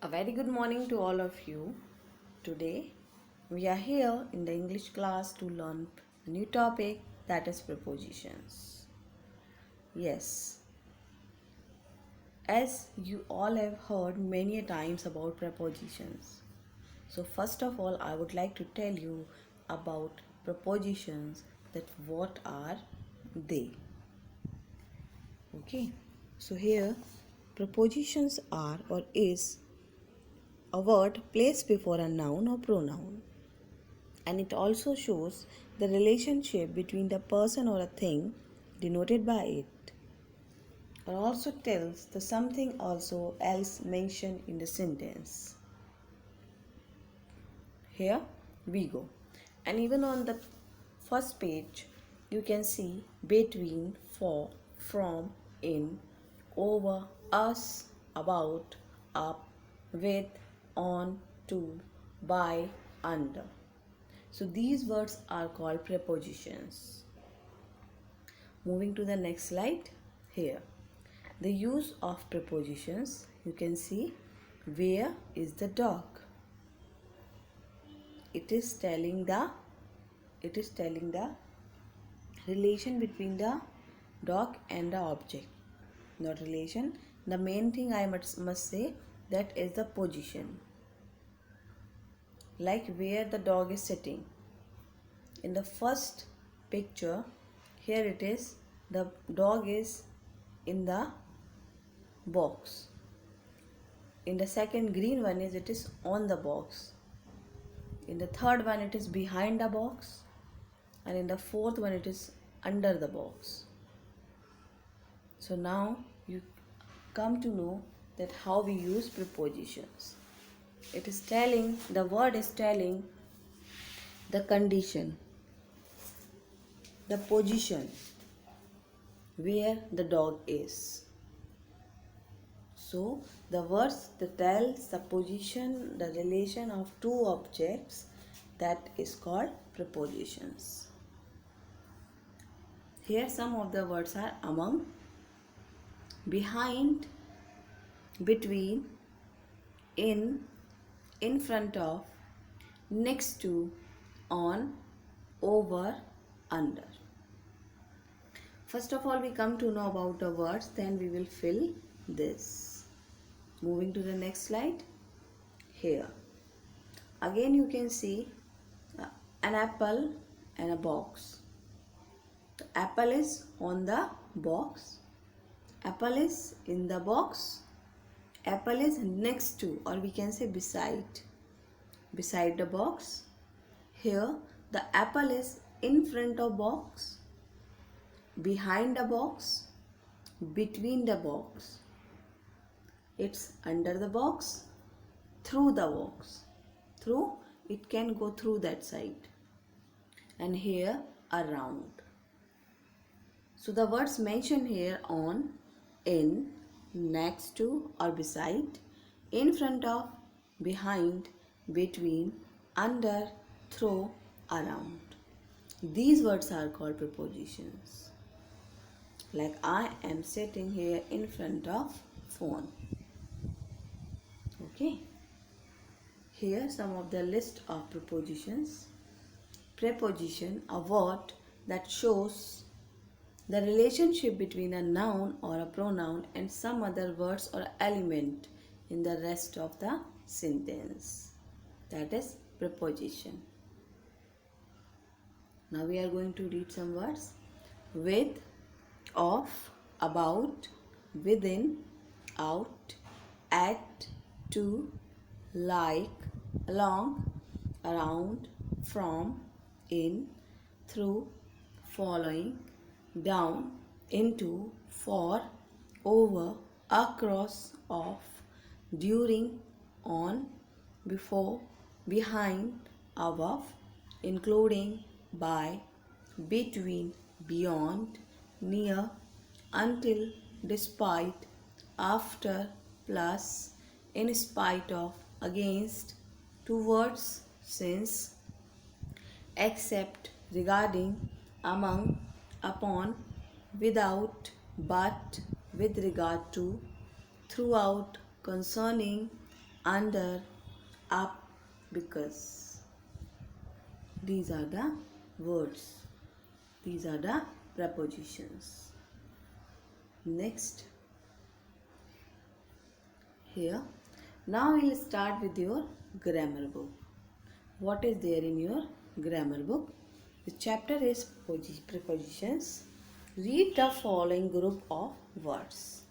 A very good morning to all of you. Today we are here in the English class to learn a new topic, that is prepositions. Yes, as you all have heard many times about prepositions. So first of all I would like to tell you about prepositions, that what are they. Okay, so here prepositions are or is a word placed before a noun or pronoun, and it also shows the relationship between the person or a thing denoted by it, or also tells the something also else mentioned in the sentence. Here we go, and even on the first page you can see between, for, from, in, over, us, about, up, with, on, to, by, under. So these words are called prepositions. Moving to the next slide. Here the use of prepositions, you can see where is the dog. It is telling the relation between the dog and the object. Not relation, the main thing I must say, that is the position, like where the dog is sitting. In the first picture, here it is, the dog is in the box. In the second green one is, it is on the box. In the third one it is behind the box, and in the fourth one it is under the box. So now you come to know that how we use prepositions. It is telling, the word is telling the condition, the position where the dog is. So the words that tells the position, the relation of two objects, that is called prepositions. Here some of the words are among, behind, between, in front of, next to, on, over, under. First of all we come to know about the words, then we will fill this. Moving to the next slide. Here again you can see an apple and a box. The apple is on the box, apple is in the box, apple is next to, or we can say beside the box. Here the apple is in front of box, behind the box, between the box, it's under the box, through the box, through, it can go through that side, and here around. So the words mentioned here on, in, next to or beside, in front of, behind, between, under, through, around. These words are called prepositions. Like I am sitting here in front of phone. Okay. Here some of the list of prepositions. Preposition, a word that shows the relationship between a noun or a pronoun and some other words or element in the rest of the sentence. That is preposition. Now we are going to read some words. With, of, about, within, out, at, to, like, along, around, from, in, through, following, down, into, for, over, across, of, during, on, before, behind, above, including, by, between, beyond, near, until, despite, after, plus, in spite of, against, towards, since, except, regarding, among, upon, without, but, with regard to, throughout, concerning, under, up, because. These are the words. These are the prepositions. Next, here. Now we'll start with your grammar book. What is there in your grammar book? The chapter is prepositions. Read the following group of words.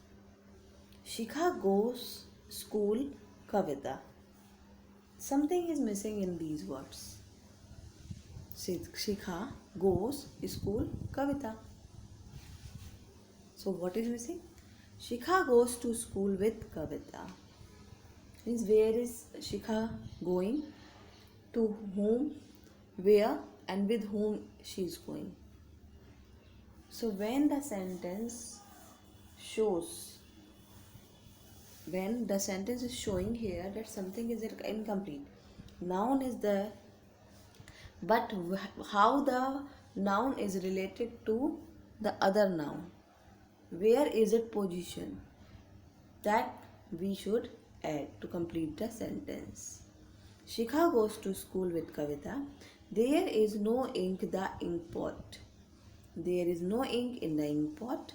Shikha goes school Kavita. Something is missing in these words. Shikha goes school Kavita. So what is missing? Shikha goes to school with Kavita. Means where is Shikha going? To whom, where, and with whom she is going. So when the sentence is showing here that something is incomplete, noun is there, but how the noun is related to the other noun, where is it positioned, that we should add to complete the sentence. Shikha goes to school with Kavita. There is no ink in the ink pot. There is no ink in the ink pot.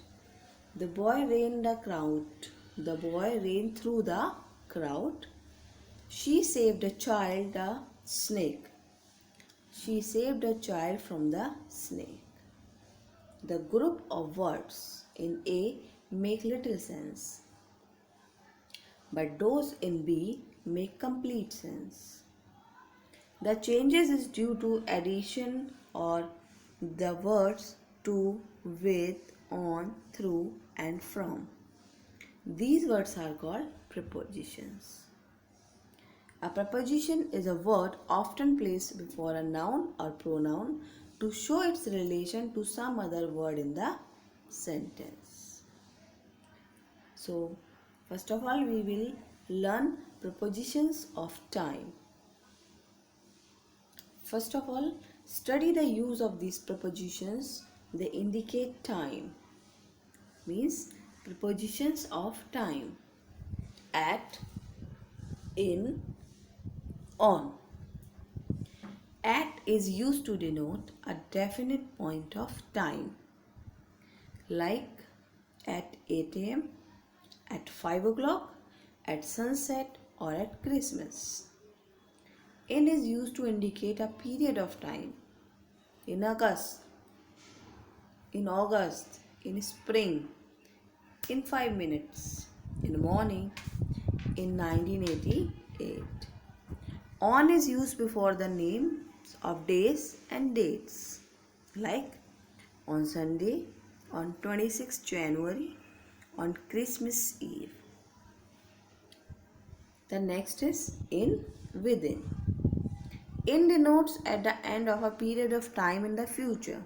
The boy ran the crowd. The boy ran through the crowd. She saved a child, the snake. She saved a child from the snake. The group of words in A make little sense, but those in B make complete sense. The changes is due to addition or the words to, with, on, through, and from. These words are called prepositions. A preposition is a word often placed before a noun or pronoun to show its relation to some other word in the sentence. So, first of all, we will learn prepositions of time. First of all, study the use of these prepositions. They indicate time. Means prepositions of time. At, in, on. At is used to denote a definite point of time, like at 8 a.m., at 5 o'clock, at sunset, or at Christmas. In is used to indicate a period of time, in August, in spring, in 5 minutes, in the morning, in 1988. On is used before the names of days and dates, like on Sunday, on 26th January, on Christmas Eve. The next is in, within. In denotes at the end of a period of time in the future.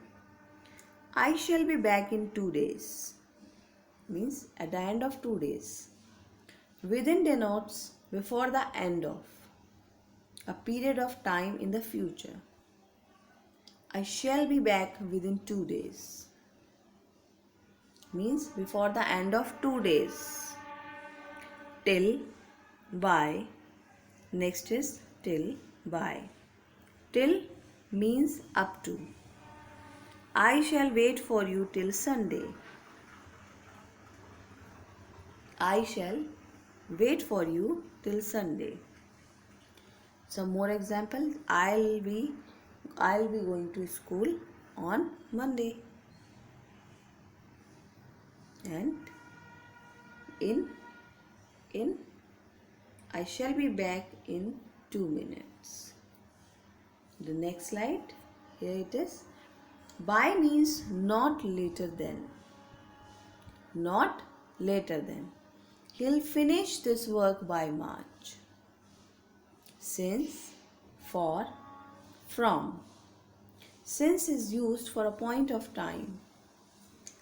I shall be back in 2 days. Means at the end of 2 days. Within denotes before the end of a period of time in the future. I shall be back within 2 days. Means before the end of 2 days. Till, by. Next is till, by. Till means up to. I shall wait for you till Sunday. I shall wait for you till Sunday. Some more examples. I'll be going to school on Monday. And in I shall be back in 2 minutes. The next slide, here it is. By means not later than. Not later than. He'll finish this work by March. Since, for, from. Since is used for a point of time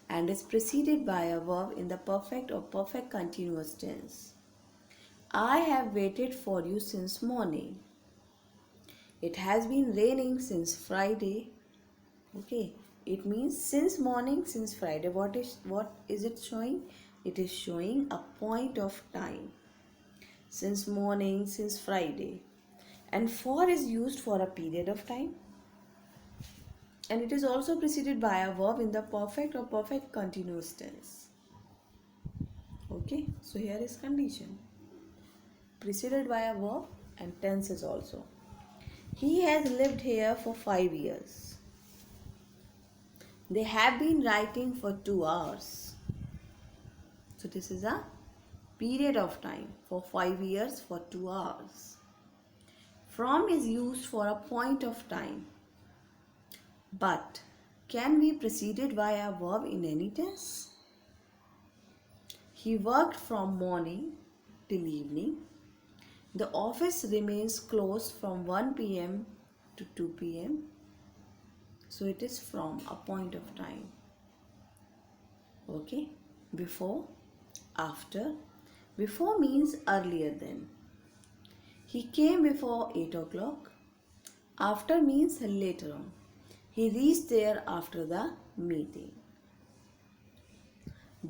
and is preceded by a verb in the perfect or perfect continuous tense. I have waited for you since morning. It has been raining since Friday. Okay, it means since morning, since Friday. What is it showing? It is showing a point of time. since morning, since Friday. And for is used for a period of time. And it is also preceded by a verb in the perfect or perfect continuous tense. Okay, so here is condition. Preceded by a verb and tenses also. He has lived here for 5 years. They have been writing for 2 hours. So this is a period of time for 5 years for 2 hours. From is used for a point of time, but can be preceded by a verb in any tense. He worked from morning till evening. The office remains closed from 1 p.m. to 2 p.m. So it is from a point of time. Okay, before, after. Before means earlier than. He came before 8 o'clock. After means later on. He reached there after the meeting.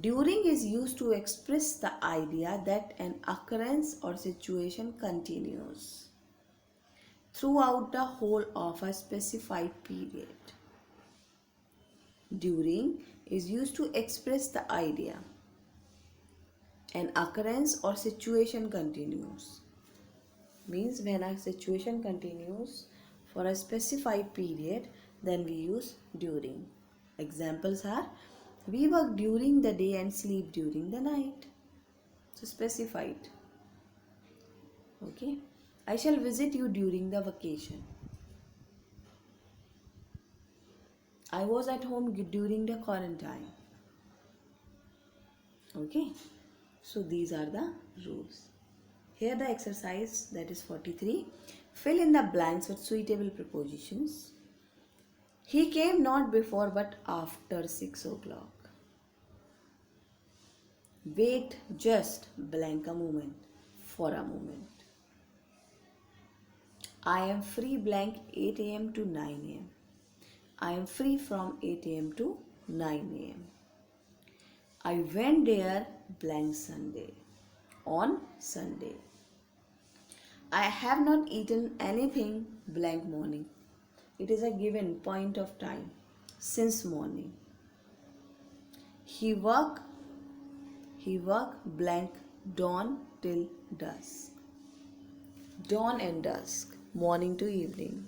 During is used to express the idea that an occurrence or situation continues throughout the whole of a specified period. During is used to express the idea an occurrence or situation continues. Means when a situation continues for a specified period, then we use during. Examples are we work during the day and sleep during the night. So specified. Okay. I shall visit you during the vacation. I was at home during the quarantine. Okay. So these are the rules. Here the exercise, that is 43. Fill in the blanks with suitable prepositions. He came not before but after 6 o'clock. Wait just blank a moment for a moment. I am free blank 8 a.m. to 9 a.m. I am free from 8 a.m. to 9 a.m. I went there blank Sunday. On Sunday. I have not eaten anything blank morning. It is a given point of time since morning. He work blank dawn till dusk. Dawn and dusk, morning to evening.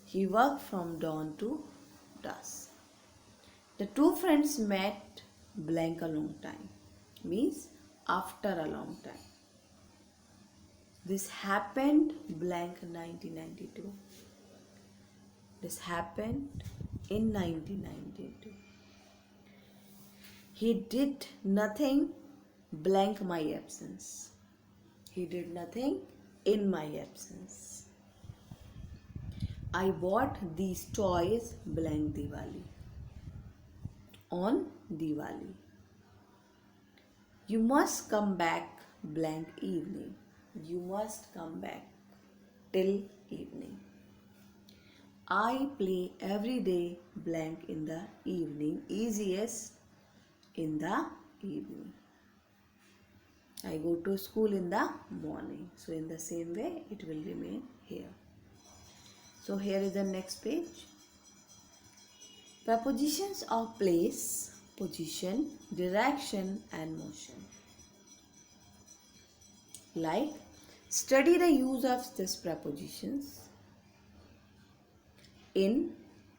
He worked from dawn to dusk. The two friends met blank a long time. Means after a long time. This happened blank 1992. This happened in 1992. He did nothing blank my absence. He did nothing in my absence. I bought these toys blank Diwali. On Diwali. You must come back blank evening. You must come back till evening. I play every day blank in the evening. Easiest in the evening. I go to school in the morning. So in the same way it will remain here. So here is the next page. Prepositions of place, position, direction and motion. Like study the use of these prepositions. In,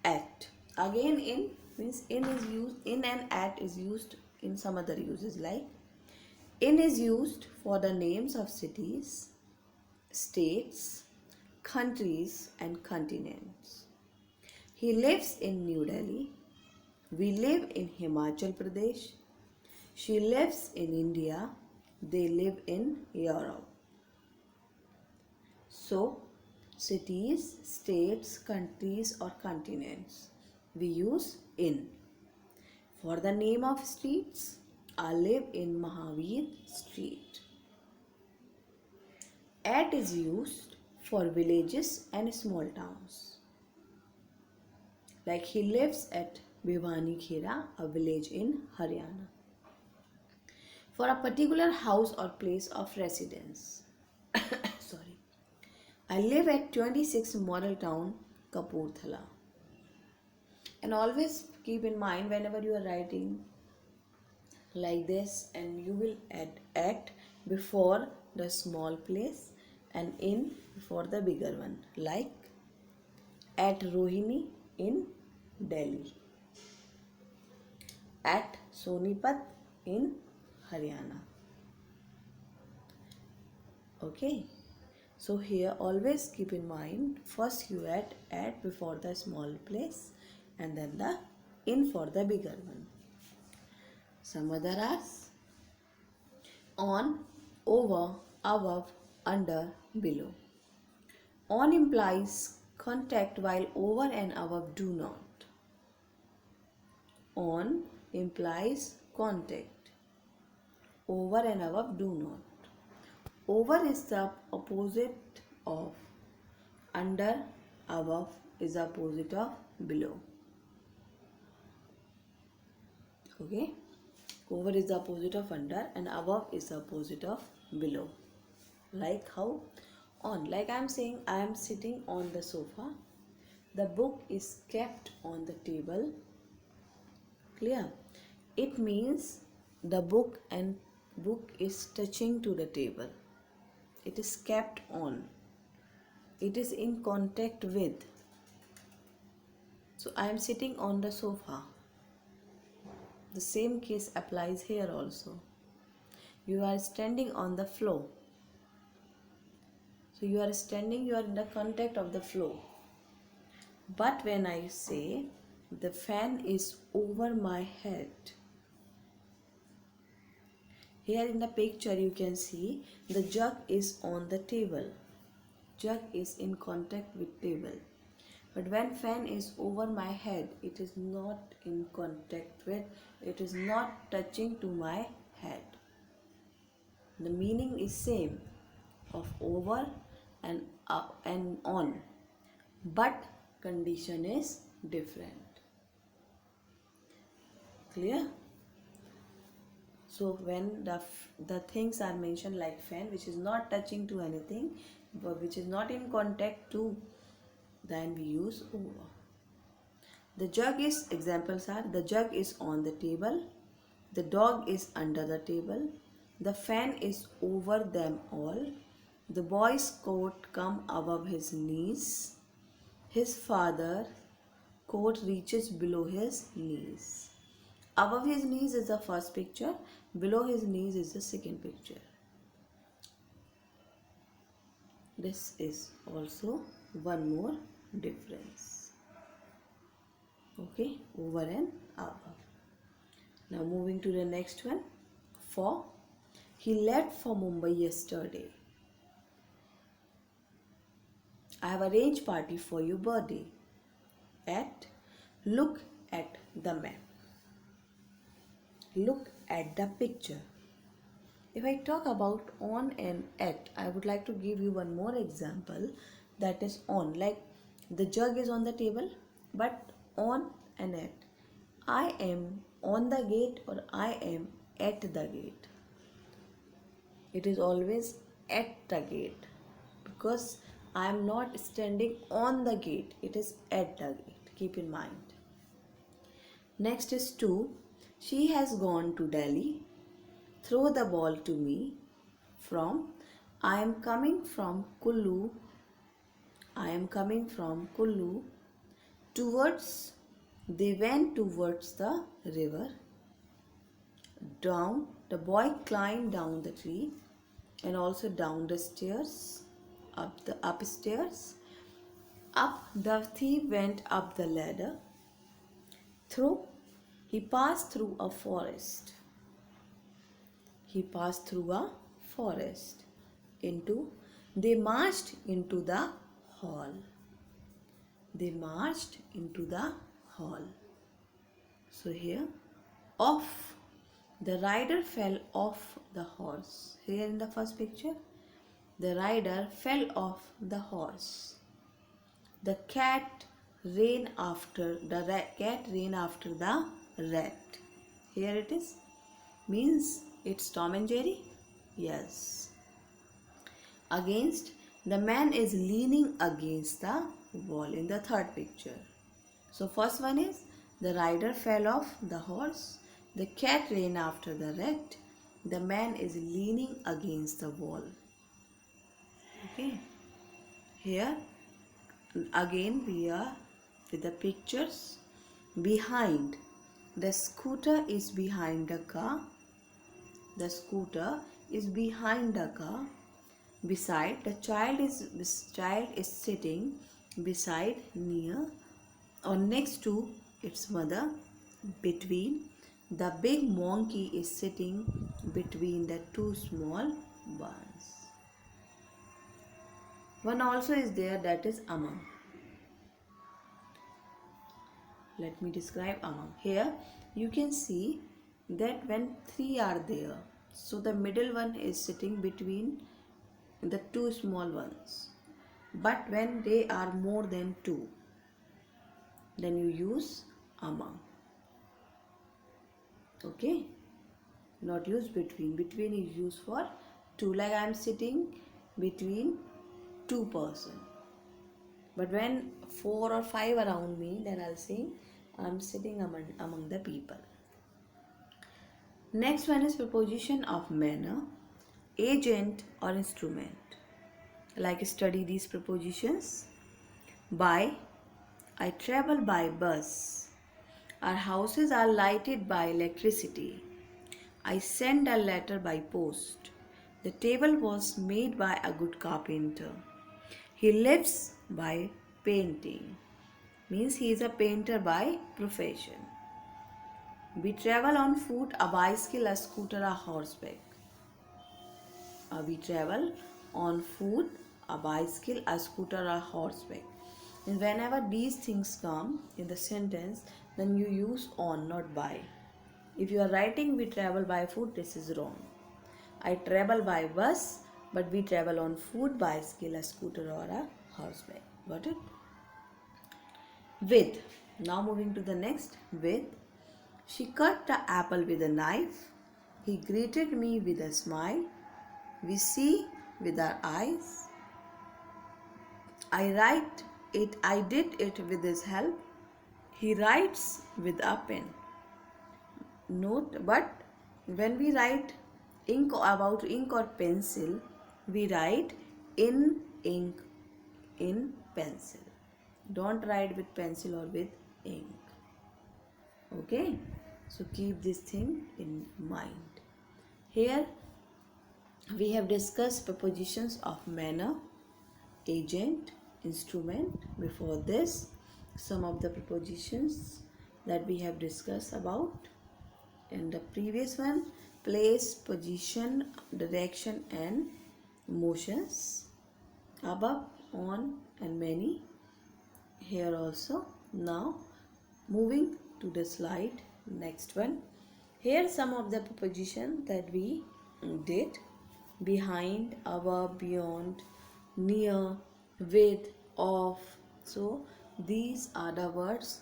at. Again in means in is used, in and at is used in some other uses like in is used for the names of cities, states, countries and continents. He lives in New Delhi. We live in Himachal Pradesh. She lives in India. They live in Europe. So, cities, states, countries or continents, we use in. For the name of streets, I live in Mahavir Street. At is used for villages and small towns. Like he lives at Bhiwani Khera, a village in Haryana. for a particular house or place of residence. Sorry. I live at 26 Model Town, Kapurthala. And always keep in mind whenever you are writing like this, and you will add at before the small place and in before the bigger one, like at Rohini in Delhi, at Sonipat in Haryana. Okay, so here always keep in mind, first you add at before the small place and then the in for the bigger one. Some other are on, over, above, under, below. On implies contact while over and above do not. On implies contact. Over and above do not. Over is the opposite of. Under, above is the opposite of below. Okay. Over is the opposite of under and above is the opposite of below. Like how? On. Like I am saying, I am sitting on the sofa. The book is kept on the table. Clear? It means the book is touching to the table. It is kept on. It is in contact with. So I am sitting on the sofa. The same case applies here also. You are standing on the floor. So you are standing, you are in the contact of the floor. But when I say the fan is over my head, here in the picture you can see the jug is on the table. Jug is in contact with table. But when fan is over my head, it is not in contact with, it is not touching to my head. The meaning is same of over and up and on, but condition is different. Clear? So when the things are mentioned like fan, which is not touching to anything, but which is not in contact to, then we use over. The jug is, examples are, the jug is on the table, the dog is under the table, the fan is over them all, the boy's coat come above his knees, his father's coat reaches below his knees. Above his knees is the first picture, below his knees is the second picture. This is also one more difference. Okay, over and above. Now moving to the next one. For, he left for Mumbai yesterday. I have arranged party for your birthday. At, look at the map. Look at the picture. If I talk about on and at, I would like to give you one more example, that is on. Like the jug is on the table, but on and at. I am on the gate or I am at the gate. It is always at the gate because I am not standing on the gate. It is at the gate. Keep in mind. Next is to. She has gone to Delhi. Throw the ball to me. From. I am coming from Kullu. I am coming from Kullu. Towards. They went towards the river. Down. The boy climbed down the tree and also down the stairs. Up the upstairs. Up. The thief went up the ladder. Through. He passed through a forest. He passed through a forest. Into. They marched into the hall. They marched into the hall. So here, off. The rider fell off the horse. Here in the first picture, the rider fell off the horse. The cat ran after the rat. Here it is, means It's Tom and Jerry? Yes. Against, the man is leaning against the wall in the third picture. So first one is the rider fell off the horse. The cat ran after the rat. The man is leaning against the wall. Okay. Here again we are with the pictures. Behind, the scooter is behind the car. The scooter is behind the car. Beside, the child is sitting beside, near, or next to its mother. Between, the big monkey is sitting between the two small ones. One also is there, that is among. Let me describe among. Here you can see that when three are there, so the middle one is sitting between the two small ones. But when they are more than two, then you use among. Okay, not use between. Between is used for two, like I am sitting between two person. But when 4 or 5 around me, then I'll say I'm sitting among the people. Next one is preposition of manner, agent or instrument. Like study these prepositions. By, I travel by bus. Our houses are lighted by electricity. I send a letter by post. The table was made by a good carpenter. He lives by painting. Means he is a painter by profession. We travel on foot, a bicycle, a scooter, a horseback. We travel on foot, a bicycle, a scooter, a horseback. And whenever these things come in the sentence, then you use on, not by. If you are writing we travel by foot, this is wrong. I travel by bus, but we travel on foot, bicycle, a scooter or a horseback. Got it? With. Now moving to the next. With. She cut the apple with a knife. He greeted me with a smile. We see with our eyes. I write it. I did it with his help. He writes with a pen. Note, but when we write ink or pencil, we write in ink, in pencil. Don't write with pencil or with ink. Okay, so keep this thing in mind. Here we have discussed prepositions of manner, agent, instrument. Before this, some of the prepositions that we have discussed about in the previous one: place, position, direction and motions. Above, on and many. Here also. Now moving to the slide, next one. Here some of the prepositions that we did: behind, above, beyond, near, with, of. So these are the words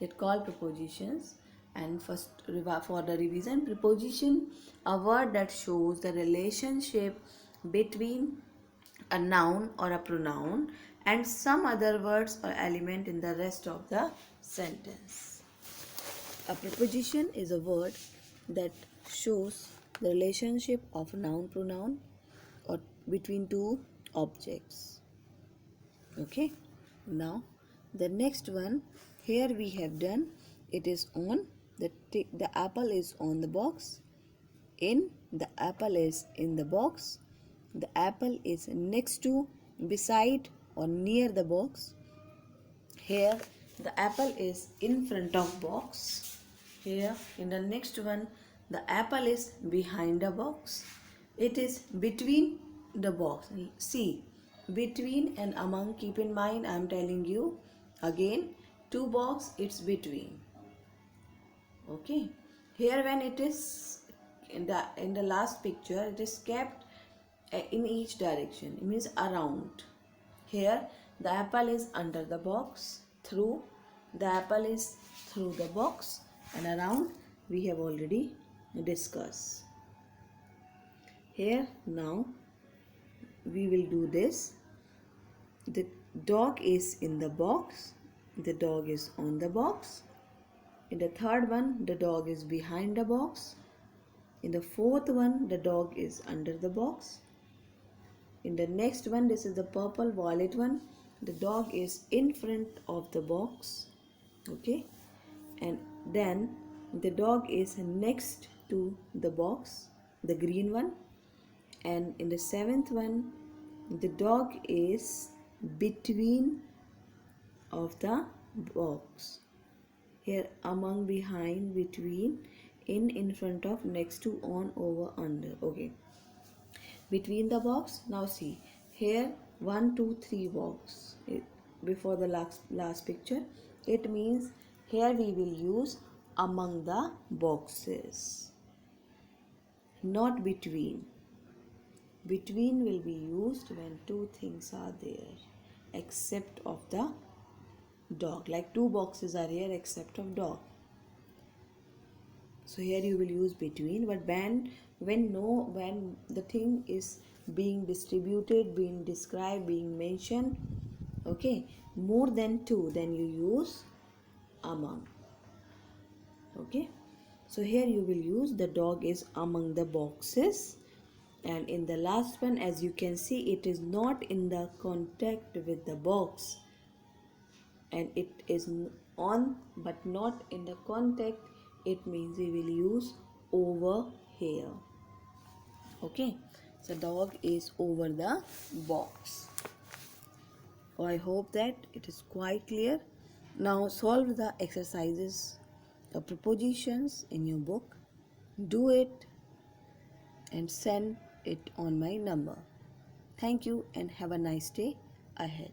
that call prepositions. And first, for the revision, preposition, a word that shows the relationship between a noun or a pronoun and some other words or element in the rest of the sentence. A preposition is a word that shows the relationship of a noun pronoun or between two objects. Okay, now the next one, here we have done, it is on. The apple is on the box. In, the apple is in the box. The apple is next to, beside or near the box. Here the apple is in front of box. Here in the next one, the apple is behind the box. It is between the box. See, between and among, keep in mind I am telling you again, two box, it's between. Okay, here when it is in the last picture, it is kept in each direction. It means around. Here the apple is under the box, through, the apple is through the box, and around we have already discussed. Here now we will do this. The dog is in the box. The dog is on the box. In the third one, the dog is behind the box. In the fourth one, the dog is under the box. In the next one, this is the purple violet one. The dog is in front of the box. Okay. And then the dog is next to the box, the green one. And in the seventh one, the dog is between of the box. Here among, behind, between, in front of, next to, on, over, under. Okay, between the box. Now see here, 1 2 3 box before the last picture. It means here we will use among the boxes, not between. Between will be used when two things are there except of the dog, like two boxes are here except of dog. So here you will use between. But when the thing is being distributed, being described, being mentioned, okay, more than two, then you use among. Okay, so here you will use the dog is among the boxes. And in the last one, as you can see, it is not in the contact with the box, and it is on but not in the contact. It means we will use over here. Okay, so dog is over the box. I hope that it is quite clear. Now solve the exercises, the prepositions in your book. Do it and send it on my number. Thank you and have a nice day ahead.